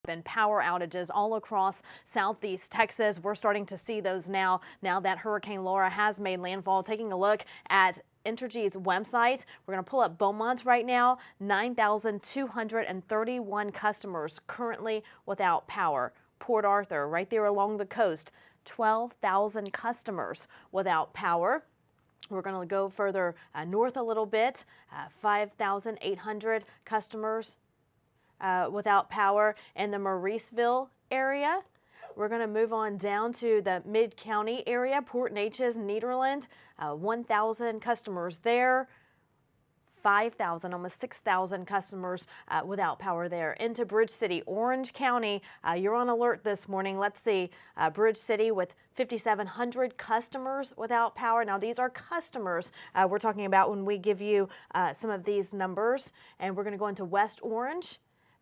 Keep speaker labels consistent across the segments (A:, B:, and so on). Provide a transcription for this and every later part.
A: Been power outages all across southeast Texas. We're starting to see those now that Hurricane Laura has made landfall. Taking a look at Entergy's website, we're going to pull up Beaumont right now. 9,231 customers currently without power. Port Arthur, right there along the coast, 12,000 customers without power. We're going to go further north a little bit, 5,800 customers without power in the Mauriceville area. We're going to move on down to the Mid-County area, Port Neches, Nederland, 1,000 customers there. 5,000, almost 6,000 customers without power there. Into Bridge City, Orange County, you're on alert this morning. Let's see, Bridge City with 5,700 customers without power. Now, these are customers we're talking about when we give you some of these numbers. And we're going to go into West Orange.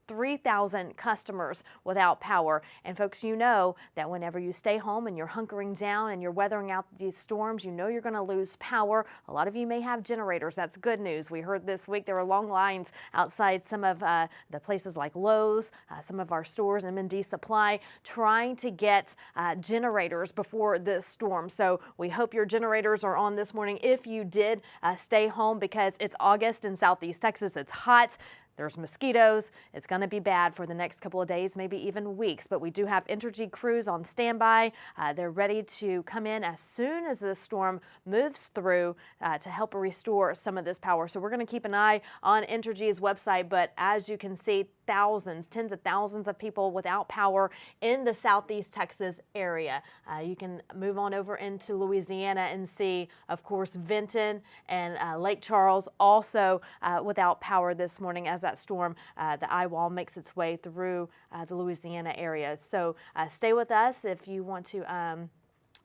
A: 3,000 customers without power. And folks, you know that whenever you stay home and you're hunkering down and you're weathering out these storms, you know you're going to lose power. A lot of you may have generators. That's good news. We heard this week there were long lines outside some of the places like Lowe's, some of our stores, M&D Supply, trying to get generators before this storm. So we hope your generators are on this morning if you did stay home, because it's August in Southeast Texas. It's hot. There's mosquitoes. It's going to be bad for the next couple of days, maybe even weeks. But we do have Entergy crews on standby. They're ready to come in as soon as this storm moves through to help restore some of this power. So we're going to keep an eye on Entergy's website. But as you can see, thousands, tens of thousands of people without power in the southeast Texas area. You can move on over into Louisiana and see, of course, Vinton and Lake Charles also without power this morning as that storm, the eye wall, makes its way through the Louisiana area. So stay with us if you want to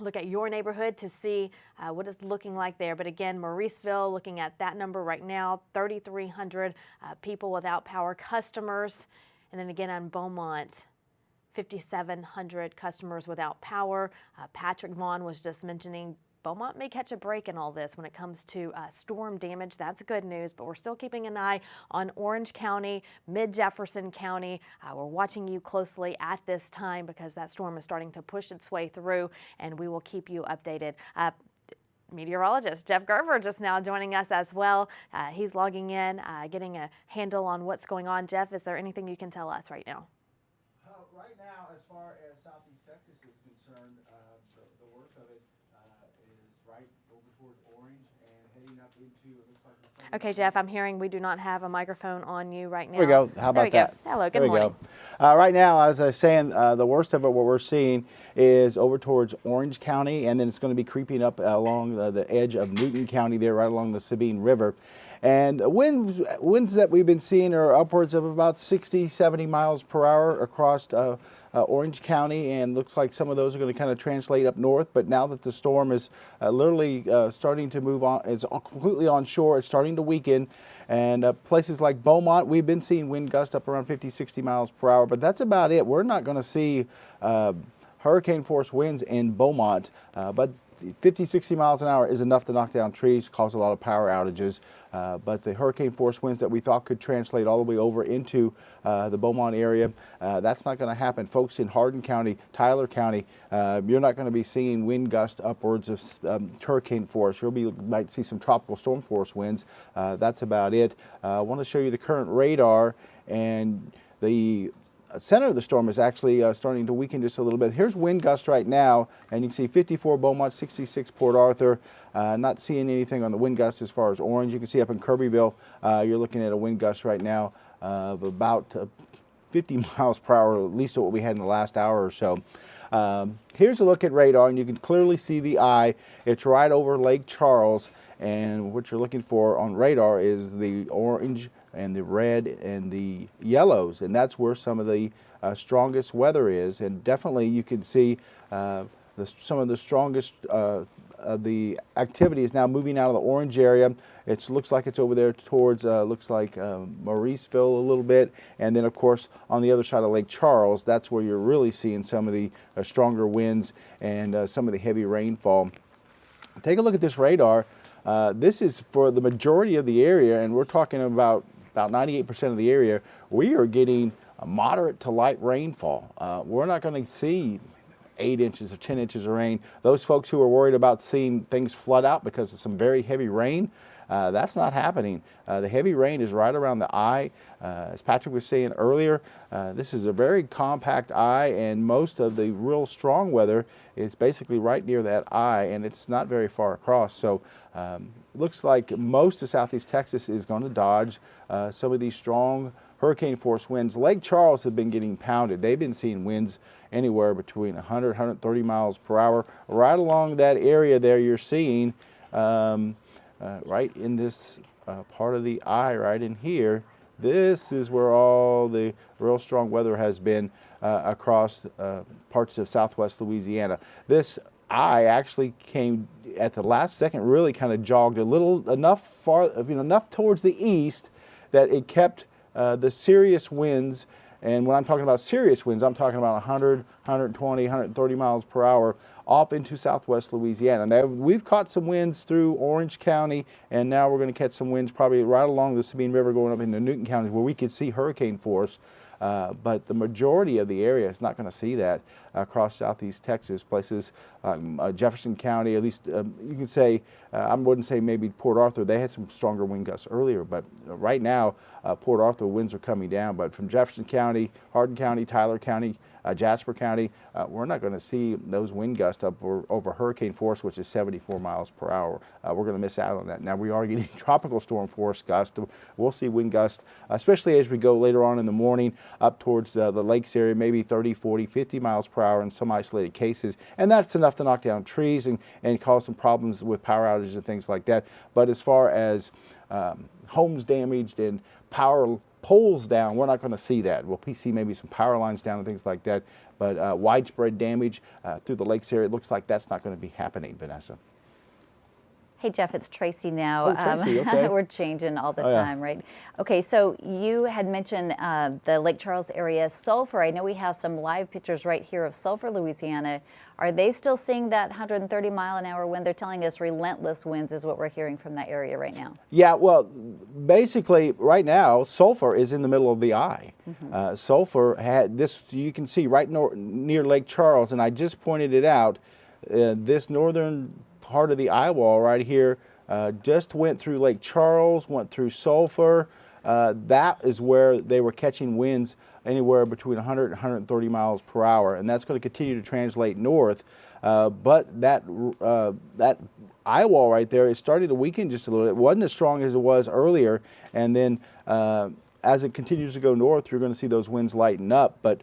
A: look at your neighborhood to see what it's looking like there. But again, Mauriceville, looking at that number right now, 3,300 people without power, customers. And then again on Beaumont, 5,700 customers without power. Patrick Vaughn was just mentioning Beaumont may catch a break in all this when it comes to storm damage. That's good news, but we're still keeping an eye on Orange County, Mid-Jefferson County. We're watching you closely at this time because that storm is starting to push its way through, and we will keep you updated. Meteorologist Jeff Garver just now joining us as well. He's logging in, getting a handle on what's going on. Jeff, is there anything you can tell us right now?
B: Right now, as far as Southeast Texas is concerned, the worst of it is right over towards Orange and heading up into, it looks like the southern.
A: Okay, Jeff, I'm hearing we do not have a microphone on you right now.
B: There we go. How about that?
A: Go. Hello, good morning.
B: Right now, as I was saying, the worst of it, what we're seeing is over towards Orange County, and then it's going to be creeping up along the edge of Newton County there, right along the Sabine River. And winds that we've been seeing are upwards of about 60, 70 miles per hour across Orange County, and looks like some of those are going to kind of translate up north. But now that the storm is literally starting to move on, it's completely on shore, it's starting to weaken. And places like Beaumont, we've been seeing wind gusts up around 50, 60 miles per hour, but that's about it. We're not going to see hurricane force winds in Beaumont, but 50, 60 miles an hour is enough to knock down trees, cause a lot of power outages. But the hurricane force winds that we thought could translate all the way over into the Beaumont area, that's not going to happen. Folks in Hardin County, Tyler County, you're not going to be seeing wind gusts upwards of hurricane force. You might see some tropical storm force winds. That's about it. I want to show you the current radar, and the center of the storm is actually starting to weaken just a little bit. Here's wind gust right now, and you can see 54 Beaumont, 66 Port Arthur. Not seeing anything on the wind gust as far as Orange. You can see up in Kirbyville, you're looking at a wind gust right now of about 50 miles per hour, at least what we had in the last hour or so. Here's a look at radar, and you can clearly see the eye. It's right over Lake Charles, and what you're looking for on radar is the orange and the red and the yellows, and that's where some of the strongest weather is. And definitely you can see some of the strongest of the activity is now moving out of the orange area. It looks like it's over there towards looks like Mauriceville a little bit, and then of course on the other side of Lake Charles, that's where you're really seeing some of the stronger winds and some of the heavy rainfall. Take a look at this radar. This is for the majority of the area, and we're talking about 98% of the area. We are getting moderate to light rainfall. We're not going to see 8 inches or 10 inches of rain. Those folks who are worried about seeing things flood out because of some very heavy rain, that's not happening. The heavy rain is right around the eye. As Patrick was saying earlier, this is a very compact eye, and most of the real strong weather is basically right near that eye, and it's not very far across. So looks like most of southeast Texas is going to dodge some of these strong hurricane force winds. Lake Charles have been getting pounded. They've been seeing winds anywhere between 100, 130 miles per hour. Right along that area there, you're seeing right in this part of the eye right in here, this is where all the real strong weather has been across parts of southwest Louisiana. This eye actually came at the last second, really kind of jogged a little, enough towards the east that it kept the serious winds. And when I'm talking about serious winds, I'm talking about 100, 120, 130 miles per hour off into southwest Louisiana. Now, we've caught some winds through Orange County, and now we're going to catch some winds probably right along the Sabine River going up into Newton County where we could see hurricane force. But the majority of the area is not going to see that across southeast Texas. Places Jefferson County, at least you can say, I wouldn't say maybe Port Arthur, they had some stronger wind gusts earlier, but right now Port Arthur winds are coming down. But from Jefferson County, Hardin County, Tyler County, Jasper County, we're not going to see those wind gusts up over hurricane force, which is 74 miles per hour. We're going to miss out on that. Now, we are getting tropical storm force gusts. We'll see wind gusts, especially as we go later on in the morning up towards the lakes area, maybe 30, 40, 50 miles per hour in some isolated cases. And that's enough to knock down trees and cause some problems with power outages and things like that. But as far as homes damaged and power poles down, we're not going to see that. We'll see maybe some power lines down and things like that, but widespread damage through the lakes area, it looks like that's not going to be happening, Vanessa.
C: Hey, Jeff, it's Tracy now.
B: Oh, Tracy, okay.
C: We're changing all the time, right? Okay, so you had mentioned the Lake Charles area, Sulphur. I know we have some live pictures right here of Sulphur, Louisiana. Are they still seeing that 130 mile an hour wind? They're telling us relentless winds is what we're hearing from that area right now. Yeah,
B: well, basically right now, Sulphur is in the middle of the eye. Mm-hmm. Sulphur had this, you can see right near Lake Charles, and I just pointed it out, this northern part of the eye wall right here just went through Lake Charles, went through Sulphur. That is where they were catching winds anywhere between 100 and 130 miles per hour, and that's going to continue to translate north. But that eye wall right there is starting to weaken just a little. It wasn't as strong as it was earlier, and then as it continues to go north, you're going to see those winds lighten up. But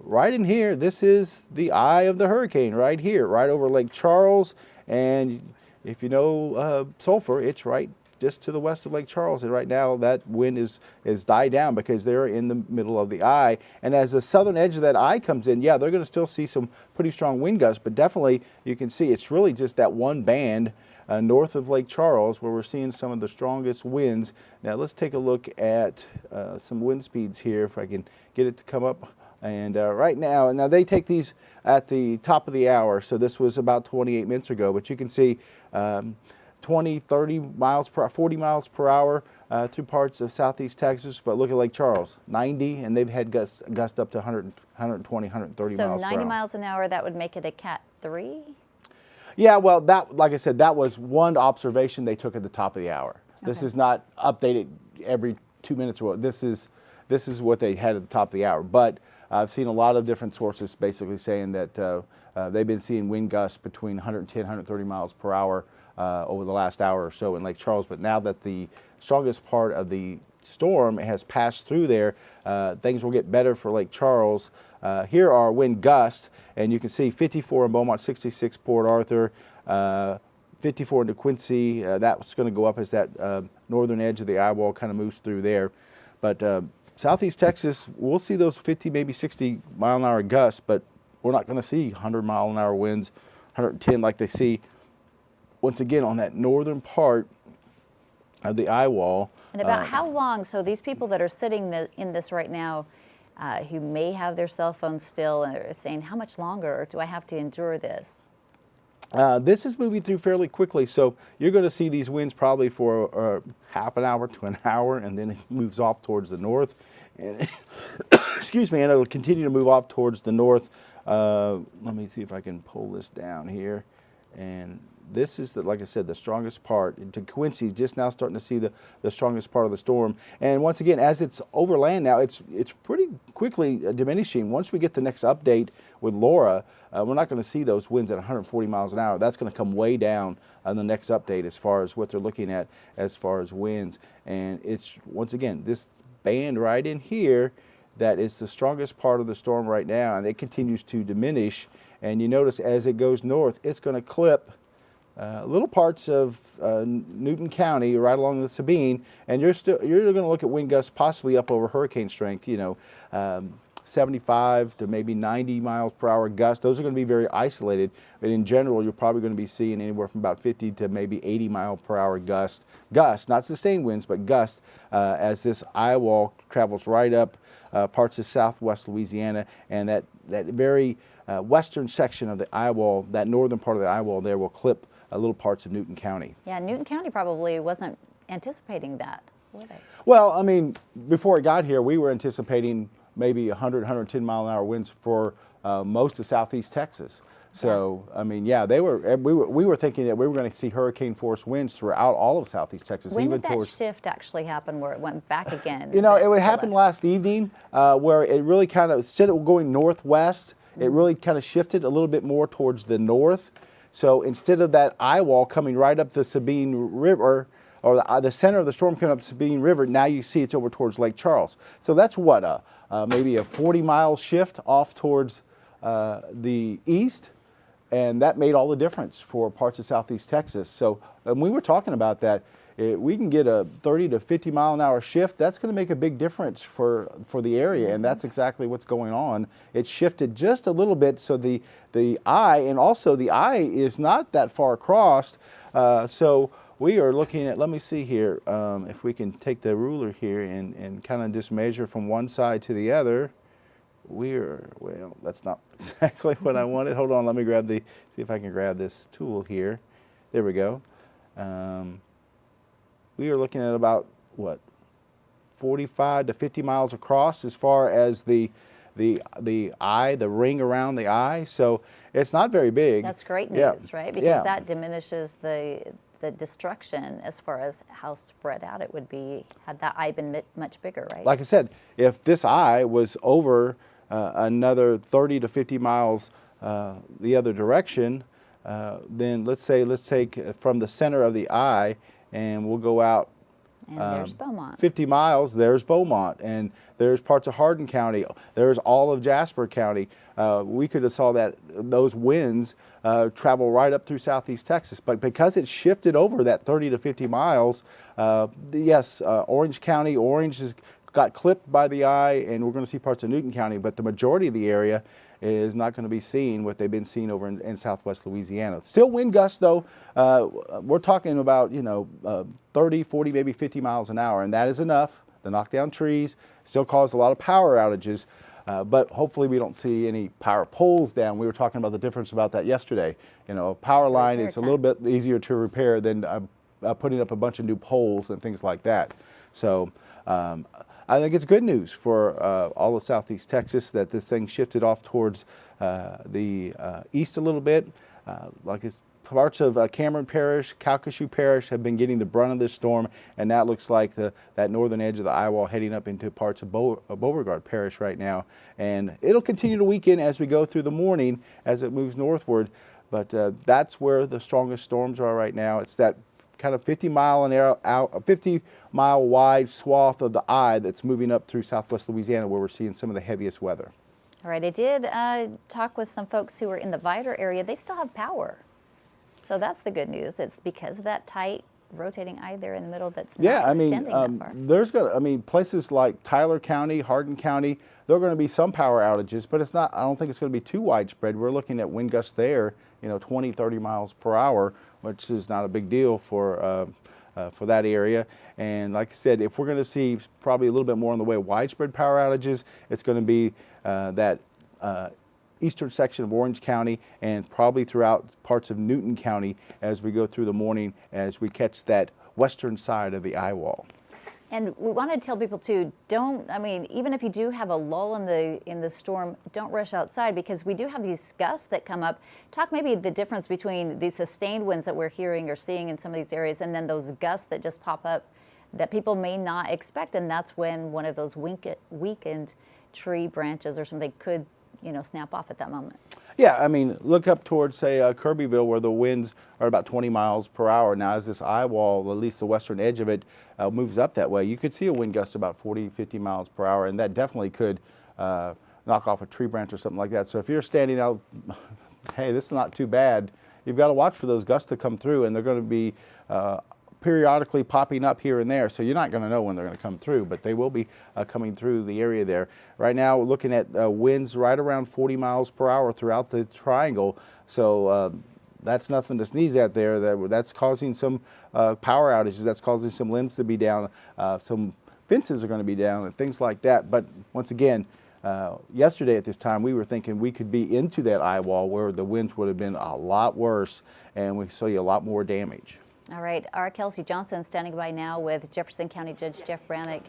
B: right in here, this is the eye of the hurricane right here, right over Lake Charles. And if you know Sulphur, it's right just to the west of Lake Charles. And right now that wind is died down because they're in the middle of the eye. And as the southern edge of that eye comes in, yeah, they're going to still see some pretty strong wind gusts. But definitely you can see it's really just that one band north of Lake Charles where we're seeing some of the strongest winds. Now let's take a look at some wind speeds here if I can get it to come up. And right now they take these at the top of the hour, so this was about 28 minutes ago, but you can see 20, 30 miles per 40 miles per hour through parts of southeast Texas. But look at Lake Charles, 90, and they've had gust up to 100, 120, 130 miles per hour.
C: So 90 miles an hour, that would make it a Cat 3?
B: Yeah, well, that, like I said, that was one observation they took at the top of the hour. Okay. This is not updated every 2 minutes or what. This is what they had at the top of the hour. But I've seen a lot of different sources basically saying that they've been seeing wind gusts between 110, 130 miles per hour over the last hour or so in Lake Charles. But now that the strongest part of the storm has passed through there, things will get better for Lake Charles. Here are wind gusts, and you can see 54 in Beaumont, 66 Port Arthur, 54 into Quincy. That's going to go up as that northern edge of the eye wall kind of moves through there. But southeast Texas, we'll see those 50, maybe 60 mile an hour gusts, but we're not going to see 100 mile an hour winds, 110 like they see once again on that northern part of the eye wall.
C: And about how long, so these people that are sitting in this right now, who may have their cell phones still, are saying, how much longer do I have to endure this?
B: This is moving through fairly quickly, so you're going to see these winds probably for half an hour to an hour, and then it moves off towards the north. And excuse me, and it'll continue to move off towards the north. Let me see if I can pull this down here. And this is, like I said, the strongest part. To Quincy's just now starting to see the strongest part of the storm. And once again, as it's over land now, it's pretty quickly diminishing. Once we get the next update with Laura, we're not going to see those winds at 140 miles an hour. That's going to come way down on the next update as far as what they're looking at as far as winds. And it's, once again, this band right in here that is the strongest part of the storm right now, and it continues to diminish. And you notice as it goes north, it's going to clip little parts of Newton County right along the Sabine, and you're going to look at wind gusts possibly up over hurricane strength. 75 to maybe 90 miles per hour gusts. Those are going to be very isolated, but in general, you're probably going to be seeing anywhere from about 50 to maybe 80 mile per hour gusts, not sustained winds, but gusts, as this eye wall travels right up parts of southwest Louisiana, and that very western section of the eye wall, that northern part of the eye wall there, will clip little parts of Newton County.
C: Yeah, Newton County probably wasn't anticipating that, were they?
B: Well, I mean, before it got here, we were anticipating maybe 100, 110 mile an hour winds for most of southeast Texas. So, I mean, yeah, we were thinking that we were going to see hurricane force winds throughout all of southeast Texas.
C: When
B: even
C: did that shift actually happen where it went back again?
B: It happened last evening where it really kind of, instead of going northwest, it really kind of shifted a little bit more towards the north. So instead of that eye wall coming right up the Sabine River, or the center of the storm coming up the Sabine River, now you see it's over towards Lake Charles. So that's what, maybe a 40-mile shift off towards the east, and that made all the difference for parts of southeast Texas. So when we were talking about that, we can get a 30 to 50 mile an hour shift. That's going to make a big difference for the area, and that's exactly what's going on. It shifted just a little bit, so the eye, and also the eye is not that far across. So we are looking at, let me see here, if we can take the ruler here and kind of just measure from one side to the other. Well, that's not exactly what I wanted. Hold on, let me see if I can grab this tool here. There we go. We are looking at about, 45 to 50 miles across as far as the eye, the ring around the eye. So it's not very big.
C: That's great news, right? Because that diminishes the destruction as far as how spread out it would be had that eye been much bigger, right?
B: Like I said, if this eye was over another 30 to 50 miles the other direction, then let's take from the center of the eye, and we'll go out
C: and there's Beaumont.
B: 50 miles, there's Beaumont, and there's parts of Hardin County, there's all of Jasper County. We could have saw those winds travel right up through southeast Texas, but because it shifted over that 30 to 50 miles, yes, Orange County, Orange got clipped by the eye, and we're going to see parts of Newton County, but the majority of the area is not going to be seeing what they've been seeing over in southwest Louisiana. Still wind gusts, though. We're talking about 30, 40, maybe 50 miles an hour, and that is enough to knock down trees. Still cause a lot of power outages, but hopefully we don't see any power poles down. We were talking about the difference about that yesterday. A power line is a little bit easier to repair than putting up a bunch of new poles and things like that. So I think it's good news for all of southeast Texas that this thing shifted off towards the east a little bit. Parts of Cameron Parish, Calcasieu Parish have been getting the brunt of this storm, and that looks like that northern edge of the eye wall heading up into parts of Beauregard Parish right now. And it'll continue to weaken as we go through the morning as it moves northward, but that's where the strongest storms are right now. It's that kind of 50 mile wide swath of the eye that's moving up through southwest Louisiana, where we're seeing some of the heaviest weather.
C: All right, I did talk with some folks who were in the Vidor area. They still have power. So that's the good news. It's because of that tight rotating eye there in the middle that's not extending that far.
B: Places like Tyler County, Hardin County, there are going to be some power outages, but I don't think it's going to be too widespread. We're looking at wind gusts there, 20, 30 miles per hour, which is not a big deal for that area. And like I said, if we're going to see probably a little bit more in the way of widespread power outages, it's going to be that eastern section of Orange County and probably throughout parts of Newton County as we go through the morning, as we catch that western side of the eye wall.
C: And we want to tell people too, even if you do have a lull in the storm, don't rush outside, because we do have these gusts that come up. Talk maybe the difference between the sustained winds that we're hearing or seeing in some of these areas, and then those gusts that just pop up that people may not expect, and that's when one of those weakened tree branches or something could, snap off at that moment.
B: Yeah, I mean, look up towards, say, Kirbyville, where the winds are about 20 miles per hour. Now, as this eye wall, at least the western edge of it, moves up that way, you could see a wind gust about 40, 50 miles per hour, and that definitely could knock off a tree branch or something like that. So if you're standing out, hey, this is not too bad. You've got to watch for those gusts to come through, and they're going to be periodically popping up here and there, so you're not going to know when they're going to come through, but they will be coming through the area there. Right now, we're looking at winds right around 40 miles per hour throughout the triangle, so that's nothing to sneeze at there. That's causing some power outages, that's causing some limbs to be down, some fences are going to be down and things like that. But once again, yesterday at this time, we were thinking we could be into that eye wall where the winds would have been a lot worse and we saw a lot more damage.
C: All right, our Kelsey Johnson standing by now with Jefferson County Judge Jeff Brannick,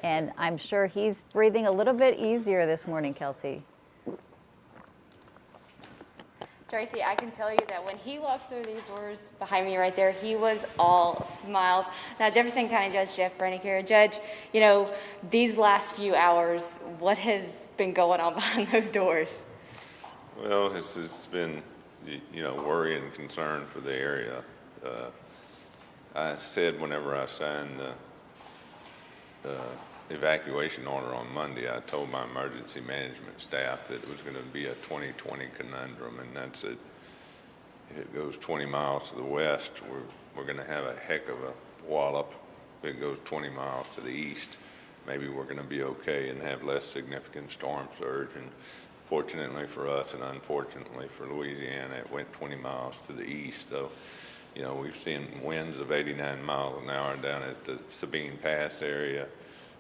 C: and I'm sure he's breathing a little bit easier this morning, Kelsey.
D: Tracy, I can tell you that when he walked through these doors behind me right there, he was all smiles. Now, Jefferson County Judge Jeff Brannick here. Judge, these last few hours, what has been going on behind those doors?
E: Well, it's been, worry and concern for the area. I said whenever I signed the evacuation order on Monday, I told my emergency management staff that it was going to be a 2020 conundrum, and that's it. If it goes 20 miles to the west, we're going to have a heck of a wallop. If it goes 20 miles to the east, maybe we're going to be okay and have less significant storm surge. And fortunately for us, and unfortunately for Louisiana, it went 20 miles to the east. So, we've seen winds of 89 miles an hour down at the Sabine Pass area,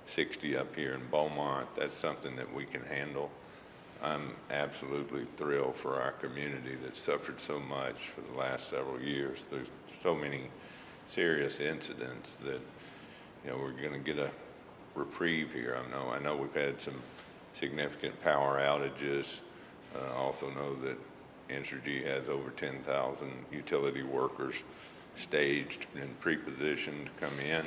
E: 60 up here in Beaumont. That's something that we can handle. I'm absolutely thrilled for our community that suffered so much for the last several years. There's so many serious incidents that, we're going to get a reprieve here. I know we've had some significant power outages. Also know that Entergy has over 10,000 utility workers staged and pre-positioned to come in.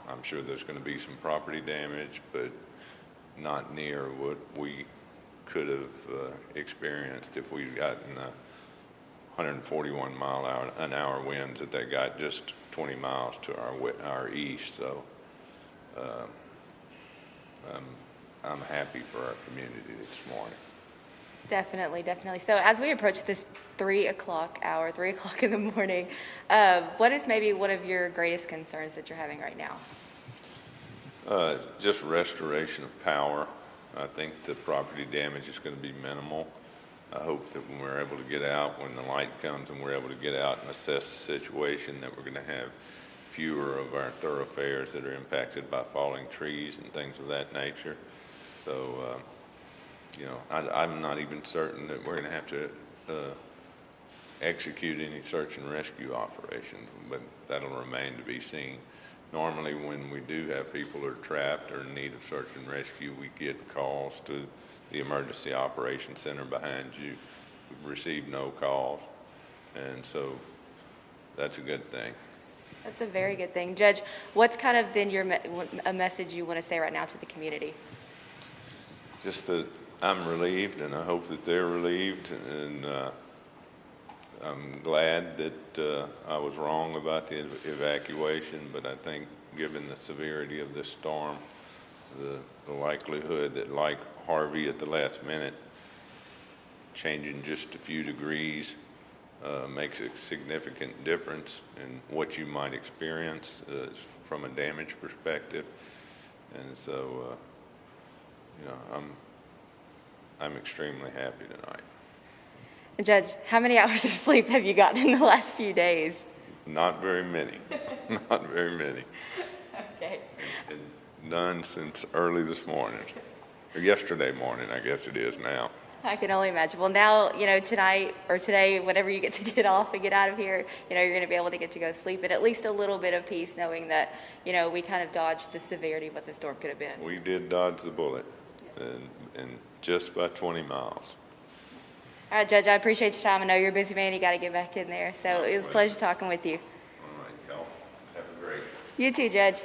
E: I'm sure there's going to be some property damage, but not near what we could have experienced if we'd gotten the 141 mile an hour winds that they got just 20 miles to our east. So I'm happy for our community this morning.
D: Definitely, definitely. So as we approach this 3 o'clock hour, 3 o'clock in the morning, what is maybe one of your greatest concerns that you're having right now?
E: Just restoration of power. I think the property damage is going to be minimal. I hope that when we're able to get out, when the light comes and we're able to get out and assess the situation, that we're going to have fewer of our thoroughfares that are impacted by falling trees and things of that nature. So, I'm not even certain that we're going to have to execute any search and rescue operations, but that'll remain to be seen. Normally, when we do have people who are trapped or in need of search and rescue, we get calls to the Emergency Operations Center behind you. We've received no calls, and so that's a good thing.
D: That's a very good thing. Judge, what's kind of then a message you want to say right now to the community?
E: Just that I'm relieved, and I hope that they're relieved, and I'm glad that I was wrong about the evacuation, but I think given the severity of this storm, the likelihood that, like Harvey at the last minute, changing just a few degrees makes a significant difference in what you might experience from a damage perspective. And so, I'm extremely happy tonight.
D: Judge, how many hours of sleep have you gotten in the last few days?
E: Not very many. Not very many.
D: Okay.
E: And none since early this morning, or yesterday morning, I guess it is now.
D: I can only imagine. Well, now, tonight or today, whenever you get to get off and get out of here, you're going to be able to get to go sleep and at least a little bit of peace knowing that, we kind of dodged the severity of what the storm could have been.
E: We did dodge the bullet, and just by 20 miles.
D: All right, Judge, I appreciate your time. I know you're a busy man. You got to get back in there. So it was a pleasure talking with you.
E: All right, y'all. Have a great.
D: You too, Judge.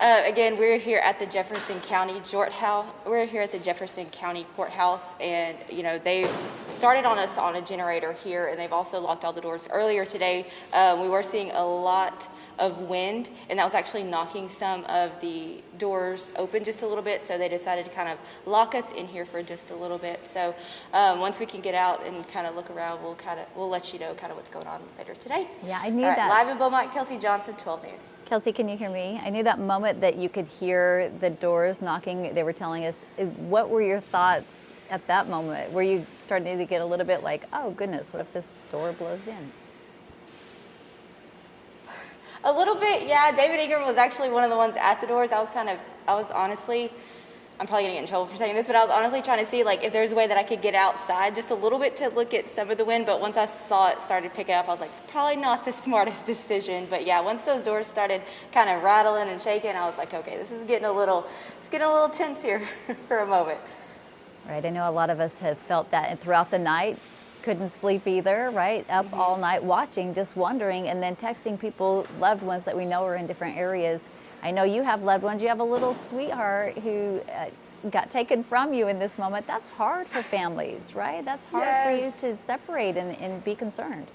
D: Again, we're here at the Jefferson County Courthouse. We're here at the Jefferson County Courthouse, and they started on us on a generator here, and they've also locked all the doors. Earlier today, we were seeing a lot of wind, and that was actually knocking some of the doors open just a little bit. So they decided to kind of lock us in here for just a little bit. So once we can get out and kind of look around, we'll let you know kind of what's going on later today.
C: Yeah, I knew
D: All right,
C: that.
D: live in Beaumont, Kelsey Johnson, 12 News.
C: Kelsey, can you hear me? I knew that moment that you could hear the doors knocking. They were telling us. What were your thoughts at that moment? Were you starting to get a little bit like, oh goodness, what if this door blows in?
D: A little bit, yeah. David Ingram was actually one of the ones at the doors. I'm probably going to get in trouble for saying this, but I was honestly trying to see if there's a way that I could get outside just a little bit to look at some of the wind. But once I saw it started picking up, I was like, it's probably not the smartest decision. But yeah, once those doors started kind of rattling and shaking, I was like, okay, this is getting a little tense here for a moment.
C: Right, I know a lot of us have felt that, and throughout the night, couldn't sleep either, right? Up all night watching, just wondering, and then texting people, loved ones that we know are in different areas. I know you have loved ones. You have a little sweetheart who got taken from you in this moment. That's hard for families, right? That's hard for you to separate and be concerned.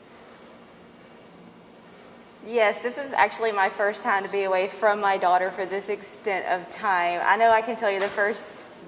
D: Yes, this is actually my first time to be away from my daughter for this extent of time. I know I can tell you the first